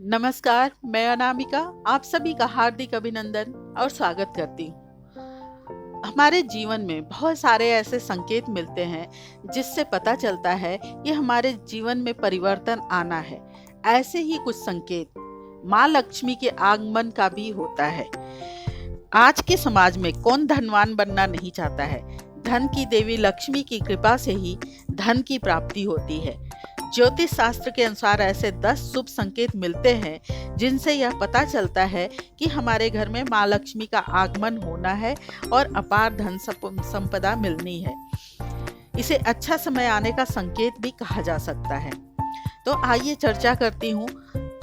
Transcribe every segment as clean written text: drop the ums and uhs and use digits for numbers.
नमस्कार, मैं अनामिका आप सभी का हार्दिक अभिनंदन और स्वागत करती हूँ। हमारे जीवन में बहुत सारे ऐसे संकेत मिलते हैं जिससे पता चलता है कि हमारे जीवन में परिवर्तन आना है। ऐसे ही कुछ संकेत माँ लक्ष्मी के आगमन का भी होता है। आज के समाज में कौन धनवान बनना नहीं चाहता है। धन की देवी लक्ष्मी की कृपा से ही धन की प्राप्ति होती है। ज्योतिष शास्त्र के अनुसार ऐसे 10 शुभ संकेत मिलते हैं जिनसे यह पता चलता है कि हमारे घर में माँ लक्ष्मी का आगमन होना है और अपार धन संपदा मिलनी है। इसे अच्छा समय आने का संकेत भी कहा जा सकता है। तो आइए चर्चा करती हूँ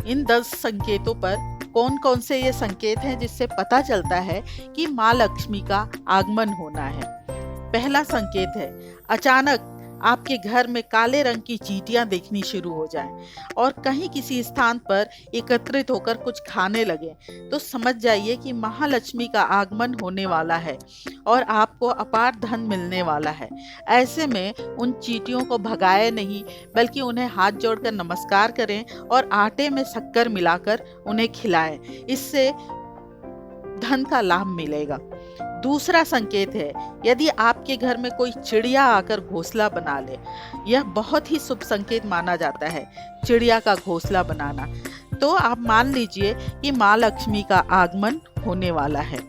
इन 10 संकेतों पर। कौन कौन से ये संकेत हैं जिससे पता चलता है कि माँ लक्ष्मी का आगमन होना है। पहला संकेत है, अचानक आपके घर में काले रंग की चींटियां दिखनी शुरू हो जाएं और कहीं किसी स्थान पर एकत्रित होकर कुछ खाने लगे, तो समझ जाइए कि महालक्ष्मी का आगमन होने वाला है और आपको अपार धन मिलने वाला है। ऐसे में उन चींटियों को भगाए नहीं, बल्कि उन्हें हाथ जोड़कर नमस्कार करें और आटे में शक्कर मिलाकर उन्हें खिलाएं। इससे धन का लाभ मिलेगा। दूसरा संकेत है, यदि आपके घर में कोई चिड़िया आकर घोंसला बना ले। यह बहुत ही शुभ संकेत माना जाता है, चिड़िया का घोंसला बनाना। तो आप मान लीजिए कि माँ लक्ष्मी का आगमन होने वाला है।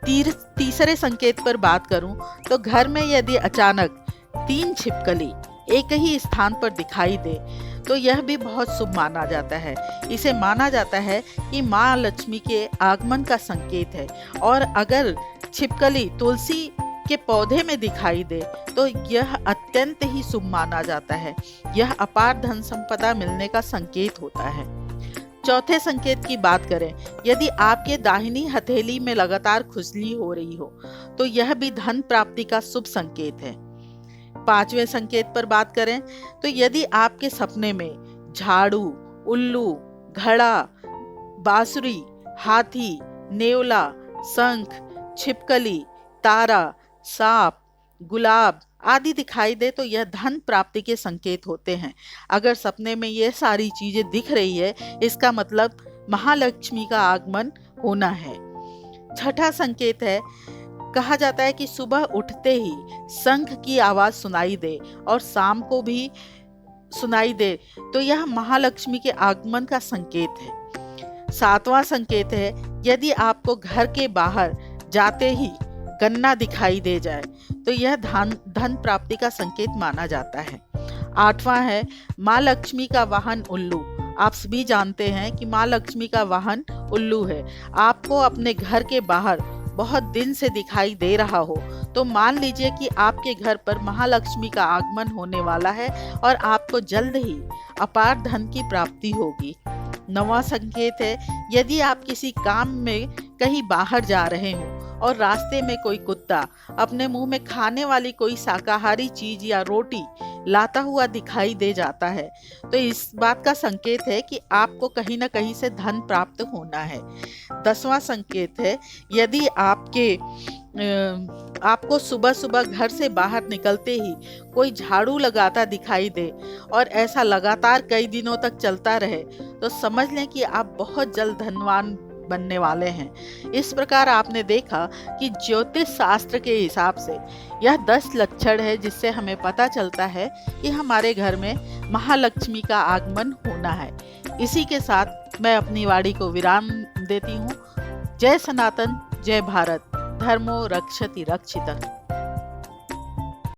तीसरे संकेत पर बात करूं तो घर में यदि अचानक 3 छिपकली एक ही स्थान पर दिखाई दे तो यह भी बहुत शुभ माना जाता है। इसे माना जाता है कि माँ लक्ष्मी के आगमन का संकेत है। और अगर छिपकली तुलसी के पौधे में दिखाई दे तो यह अत्यंत ही शुभ माना जाता है। यह अपार धन संपदा मिलने का संकेत होता है। चौथे संकेत की बात करें, यदि आपके दाहिनी हथेली में लगातार खुजली हो रही हो तो यह भी धन प्राप्ति का शुभ संकेत है। पांचवें संकेत पर बात करें तो यदि आपके सपने में झाड़ू, उल्लू, घड़ा, बांसुरी, हाथी, नेवला, शंख, छिपकली, तारा, सांप, गुलाब आदि दिखाई दे तो यह धन प्राप्ति के संकेत होते हैं। अगर सपने में ये सारी चीजें दिख रही है, इसका मतलब महालक्ष्मी का आगमन होना है। छठा संकेत है, कहा जाता है कि सुबह उठते ही शंख की आवाज सुनाई दे और शाम को भी सुनाई दे तो यह महालक्ष्मी के आगमन का संकेत है। सातवां संकेत है, यदि आपको घर के बाहर जाते ही गन्ना दिखाई दे जाए तो यह धन प्राप्ति का संकेत माना जाता है। आठवां है, माँ लक्ष्मी का वाहन उल्लू। आप सभी जानते हैं कि माँ लक्ष्मी का वाहन उल्लू है। आपको अपने घर के बाहर बहुत दिन से दिखाई दे रहा हो तो मान लीजिए कि आपके घर पर महालक्ष्मी का आगमन होने वाला है और आपको जल्द ही अपार धन की प्राप्ति होगी। नवां संकेत है, यदि आप किसी काम में कहीं बाहर जा रहे हो और रास्ते में कोई कुत्ता अपने मुंह में खाने वाली कोई शाकाहारी चीज या रोटी लाता हुआ दिखाई दे जाता है तो इस बात का संकेत है कि आपको कहीं ना कहीं से धन प्राप्त होना है। 10वां संकेत है, यदि आपको सुबह सुबह घर से बाहर निकलते ही कोई झाड़ू लगाता दिखाई दे और ऐसा लगातार कई दिनों तक चलता रहे तो समझ लें कि आप बहुत जल्द धनवान बनने वाले हैं। इस प्रकार आपने देखा कि ज्योतिष शास्त्र के हिसाब से यह 10 लक्षण है जिससे हमें पता चलता है कि हमारे घर में महालक्ष्मी का आगमन होना है। इसी के साथ मैं अपनी वाणी को विराम देती हूँ। जय सनातन, जय भारत, धर्मो रक्षति रक्षितः।